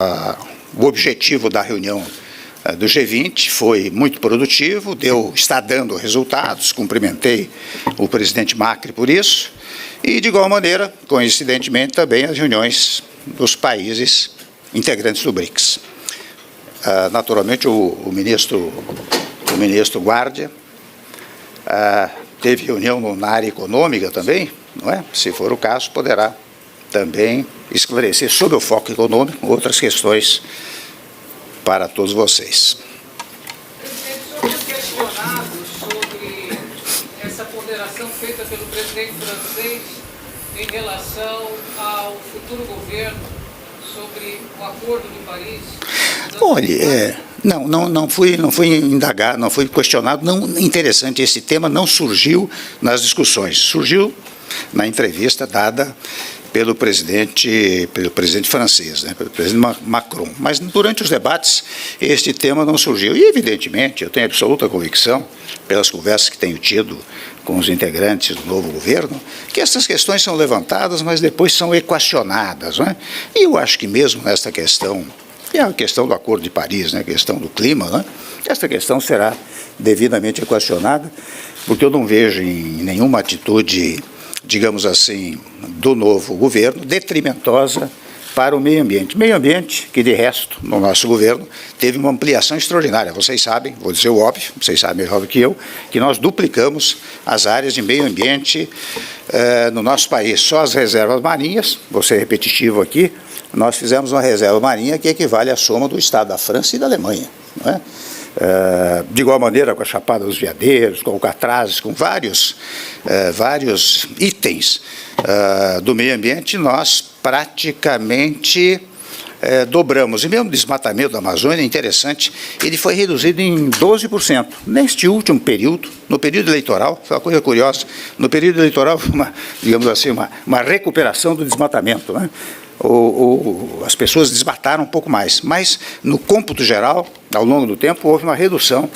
O objetivo da reunião do G20 foi muito produtivo, está dando resultados, cumprimentei o presidente Macri por isso, e de igual maneira, coincidentemente, também as reuniões dos países integrantes do BRICS. Naturalmente, o ministro Guardia teve reunião na área econômica também, não é? Se for o caso, poderá também esclarecer sobre o foco econômico outras questões para todos vocês. Presidente, o senhor foi questionado sobre essa ponderação feita pelo presidente francês em relação ao futuro governo sobre o Acordo de Paris? Olha, não fui indagado, não fui questionado. Não, interessante, esse tema não surgiu nas discussões, surgiu na entrevista dada pelo presidente francês, né, pelo presidente Macron. Mas durante os debates, este tema não surgiu. E, evidentemente, eu tenho absoluta convicção, pelas conversas que tenho tido com os integrantes do novo governo, que essas questões são levantadas, mas depois são equacionadas, né? E eu acho que mesmo nesta questão, que é a questão do Acordo de Paris, né, a questão do clima, né, esta questão será devidamente equacionada, porque eu não vejo em nenhuma atitude, digamos assim, do novo governo, detrimentosa para o meio ambiente. Meio ambiente que, de resto, no nosso governo, teve uma ampliação extraordinária. Vocês sabem, vou dizer o óbvio, vocês sabem melhor do que eu, que nós duplicamos as áreas de meio ambiente no nosso país. Só as reservas marinhas, vou ser repetitivo aqui, nós fizemos uma reserva marinha que equivale à soma do Estado da França e da Alemanha, não é? De igual maneira com a Chapada dos Veadeiros, com Alcatrazes, com vários itens do meio ambiente, nós praticamente dobramos. E mesmo o desmatamento da Amazônia, é interessante, ele foi reduzido em 12%. Neste último período, no período eleitoral, foi uma coisa curiosa, no período eleitoral, digamos assim, uma recuperação do desmatamento, né? As pessoas desmataram um pouco mais, mas no cômputo geral, ao longo do tempo, houve uma redução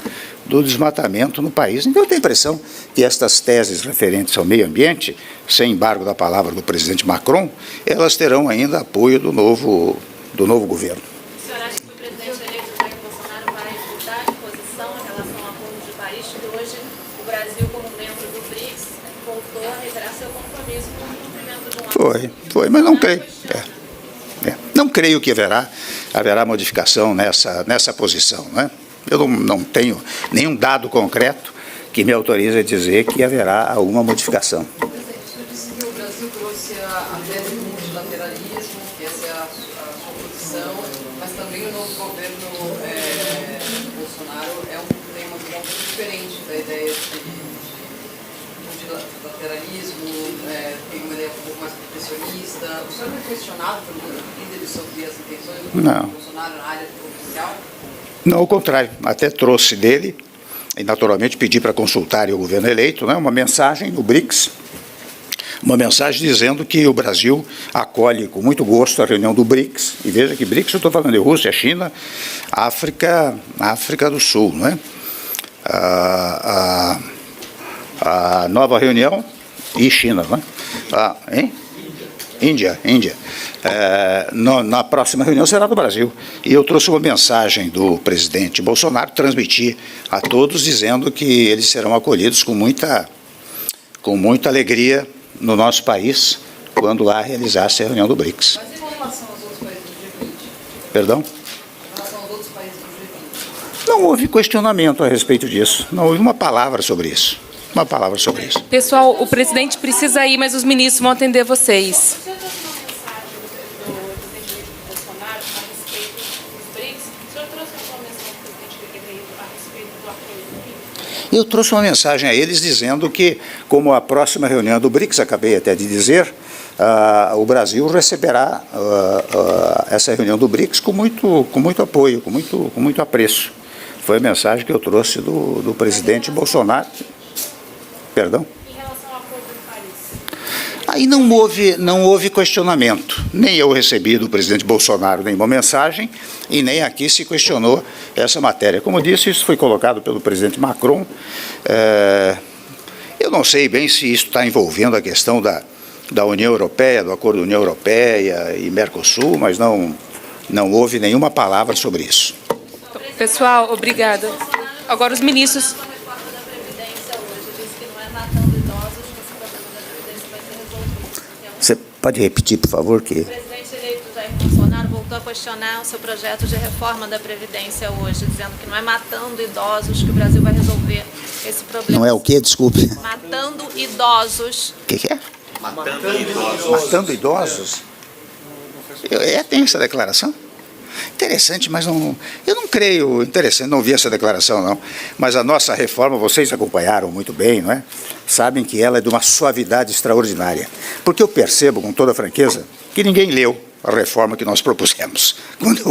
do desmatamento no país. Então eu tenho a impressão que estas teses referentes ao meio ambiente, sem embargo da palavra do presidente Macron, elas terão ainda apoio do novo governo. O senhor acha que o presidente eleito Jair Bolsonaro vai mudar de posição em relação ao Acordo de Paris, que hoje o Brasil, como membro do BRICS, voltou a reiterar seu compromisso com o cumprimento de um acordo? Foi, mas não creio. Não creio que haverá modificação nessa posição, né? Eu não tenho nenhum dado concreto que me autorize a dizer que haverá alguma modificação. Presidente, o senhor disse que o Brasil trouxe a tese do multilateralismo, que essa é a sua posição, mas também o novo governo Bolsonaro tem uma visão um pouco diferente da ideia de multilateralismo, tem uma ideia um pouco mais protecionista. O senhor foi questionado pelo líder sobre as intenções do governo Bolsonaro na área oficial? Não, ao contrário, até trouxe dele, e naturalmente pedi para consultarem o governo eleito, né, uma mensagem do BRICS, uma mensagem dizendo que o Brasil acolhe com muito gosto a reunião do BRICS, e veja que BRICS eu estou falando de Rússia, China, África do Sul, não é? A nova reunião e China, não é? Índia. Na próxima reunião será do Brasil. E eu trouxe uma mensagem do presidente Bolsonaro, transmiti a todos, dizendo que eles serão acolhidos com muita alegria no nosso país, quando lá realizar-se a reunião do BRICS. Mas em relação aos outros países do G20? Perdão? Em relação aos outros países do G20? Não houve questionamento a respeito disso. Não houve uma palavra sobre isso. Pessoal, o presidente precisa ir, mas os ministros vão atender vocês. O senhor trouxe uma mensagem do presidente eleito a respeito do Acordo de Paris? Eu trouxe uma mensagem a eles dizendo que, como a próxima reunião do BRICS, acabei até de dizer, o Brasil receberá essa reunião do BRICS com muito apoio, com muito apreço. Foi a mensagem que eu trouxe do presidente Bolsonaro. Perdão? Em relação ao Acordo de Paris? Aí não houve questionamento. Nem eu recebi do presidente Bolsonaro nenhuma mensagem e nem aqui se questionou essa matéria. Como eu disse, isso foi colocado pelo presidente Macron. Eu não sei bem se isso está envolvendo a questão da União Europeia, do Acordo da União Europeia e Mercosul, mas não Não houve nenhuma palavra sobre isso. Pessoal, obrigada. Agora os ministros. A reforma da Previdência hoje disse que não é matando idosos que esse problema da Previdência vai ser resolvido. Você pode repetir, por favor? Que... O presidente eleito Jair Bolsonaro voltou a questionar o seu projeto de reforma da Previdência hoje, dizendo que não é matando idosos que o Brasil vai resolver esse problema. Não é o quê? Desculpe. Matando idosos. O que é? Matando idosos. Matando idosos? Tem essa declaração? Interessante, mas não, eu não creio, interessante, não vi essa declaração não, mas a nossa reforma, vocês acompanharam muito bem, não é? Sabem que ela é de uma suavidade extraordinária, porque eu percebo, com toda franqueza, que ninguém leu a reforma que nós propusemos.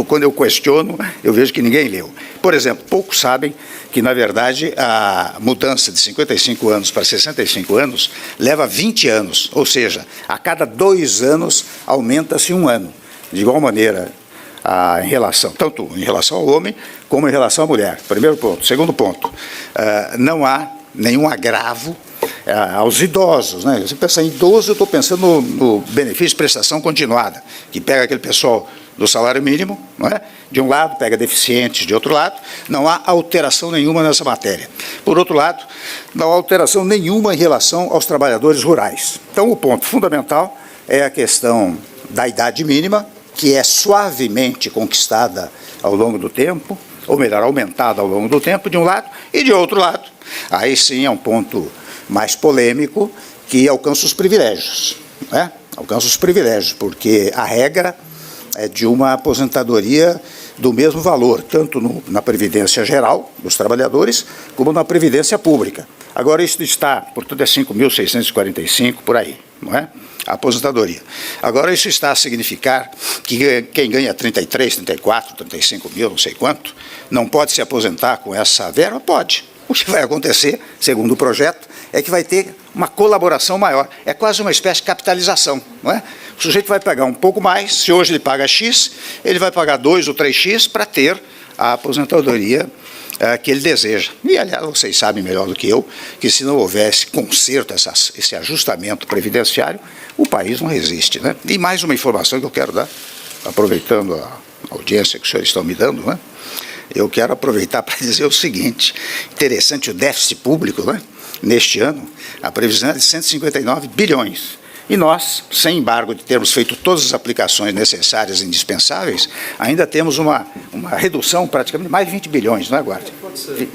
Quando eu questiono, eu vejo que ninguém leu. Por exemplo, poucos sabem que, na verdade, a mudança de 55 anos para 65 anos leva 20 anos, ou seja, a cada 2 anos aumenta-se 1 ano. De igual maneira, em relação, tanto em relação ao homem como em relação à mulher. Primeiro ponto. Segundo ponto, não há nenhum agravo aos idosos, né? Se pensar em idoso, eu estou pensando no benefício de prestação continuada, que pega aquele pessoal do salário mínimo, não é? De um lado, pega deficientes, de outro lado, não há alteração nenhuma nessa matéria. Por outro lado, não há alteração nenhuma em relação aos trabalhadores rurais. Então, o ponto fundamental é a questão da idade mínima, que é suavemente conquistada ao longo do tempo, ou melhor, aumentada ao longo do tempo, de um lado, e de outro lado, aí sim é um ponto mais polêmico, que alcança os privilégios, né? Alcança os privilégios, porque a regra é de uma aposentadoria do mesmo valor, tanto na Previdência Geral dos trabalhadores, como na Previdência Pública. Agora, isso está, portanto, é 5.645 por aí, não é? A aposentadoria. Agora, isso está a significar que quem ganha 33, 34, 35 mil, não sei quanto, não pode se aposentar com essa verba? Pode. O que vai acontecer, segundo o projeto, é que vai ter uma colaboração maior. É quase uma espécie de capitalização, não é? O sujeito vai pagar um pouco mais, se hoje ele paga X, ele vai pagar 2 ou 3X para ter a aposentadoria que ele deseja. E, aliás, vocês sabem melhor do que eu, que se não houvesse conserto, esse ajustamento previdenciário, o país não resiste, né? E mais uma informação que eu quero dar, aproveitando a audiência que os senhores estão me dando, né? Eu quero aproveitar para dizer o seguinte, interessante o déficit público, né? Neste ano, a previsão é de 159 bilhões. E nós, sem embargo de termos feito todas as aplicações necessárias e indispensáveis, ainda temos uma redução praticamente de mais de 20 bilhões, não é, Guarda?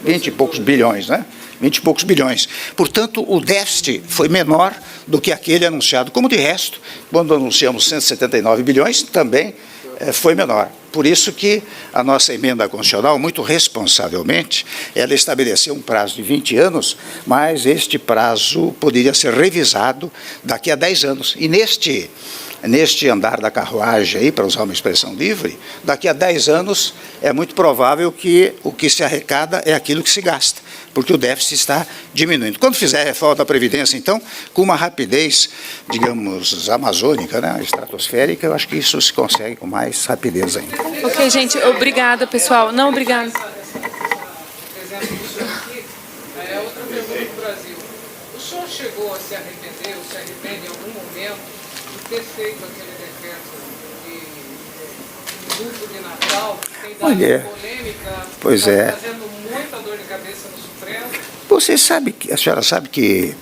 20 e poucos bilhões, né? 20 e poucos bilhões. Portanto, o déficit foi menor do que aquele anunciado. Como de resto, quando anunciamos 179 bilhões, também foi menor. Por isso que a nossa emenda constitucional, muito responsavelmente, ela estabeleceu um prazo de 20 anos, mas este prazo poderia ser revisado daqui a 10 anos. E neste andar da carruagem, aí, para usar uma expressão livre, daqui a 10 anos é muito provável que o que se arrecada é aquilo que se gasta, porque o déficit está diminuindo. Quando fizer a reforma da Previdência, então, com uma rapidez, digamos, amazônica, né, estratosférica, eu acho que isso se consegue com mais rapidez ainda. Ok, gente, obrigada, pessoal. Não, obrigada. Exemplo do senhor aqui, é outra pergunta para o Brasil. O senhor chegou a se arrepender, ou se arrepende em algum momento, de ter feito aquele decreto de luto de Natal, que tem dado polêmica, pois é, trazendo muita dor de cabeça no Supremo? Você sabe, a senhora sabe que,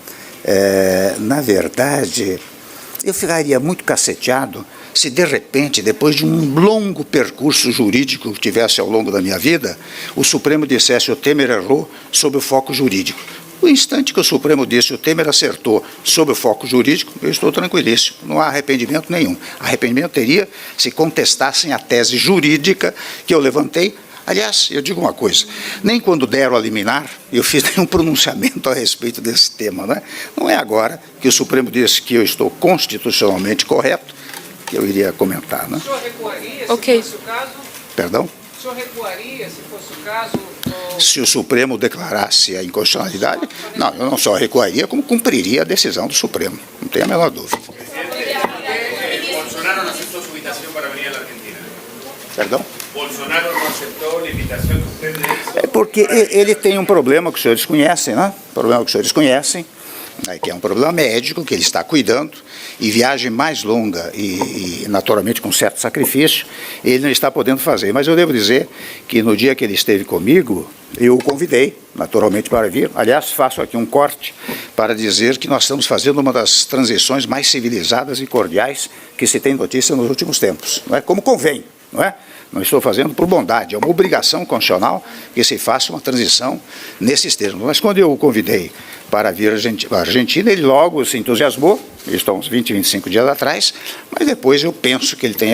na verdade, eu ficaria muito caceteado se de repente, depois de um longo percurso jurídico que tivesse ao longo da minha vida, o Supremo dissesse o Temer errou sob o foco jurídico. No instante que o Supremo disse o Temer acertou sob o foco jurídico, eu estou tranquilíssimo, não há arrependimento nenhum. Arrependimento teria se contestassem a tese jurídica que eu levantei. Aliás, eu digo uma coisa, nem quando deram a liminar, eu fiz nenhum pronunciamento a respeito desse tema, né? Não é agora que o Supremo disse que eu estou constitucionalmente correto, que eu iria comentar, né? O senhor recuaria, Ok. se fosse o caso? Perdão? O senhor recuaria, se fosse o caso? Se o Supremo declarasse a inconstitucionalidade, não, eu não só recuaria, como cumpriria a decisão do Supremo, não tem a menor dúvida. Bolsonaro no aceptó su invitación para venir a la Argentina. Perdão? Bolsonaro no aceptó la invitación que usted le hizo. É porque ele tem um problema que os senhores conhecem, né? Problema que os senhores conhecem, que é um problema médico que ele está cuidando, e viagem mais longa e naturalmente com certo sacrifício, ele não está podendo fazer. Mas eu devo dizer que no dia que ele esteve comigo, eu o convidei, naturalmente, para vir. Aliás, faço aqui um corte para dizer que nós estamos fazendo uma das transições mais civilizadas e cordiais que se tem notícia nos últimos tempos, não é? Como convém, não é? Não estou fazendo por bondade, é uma obrigação constitucional que se faça uma transição nesses termos. Mas quando eu o convidei para vir à Argentina, ele logo se entusiasmou, isso há uns 20, 25 dias atrás, mas depois eu penso que ele tem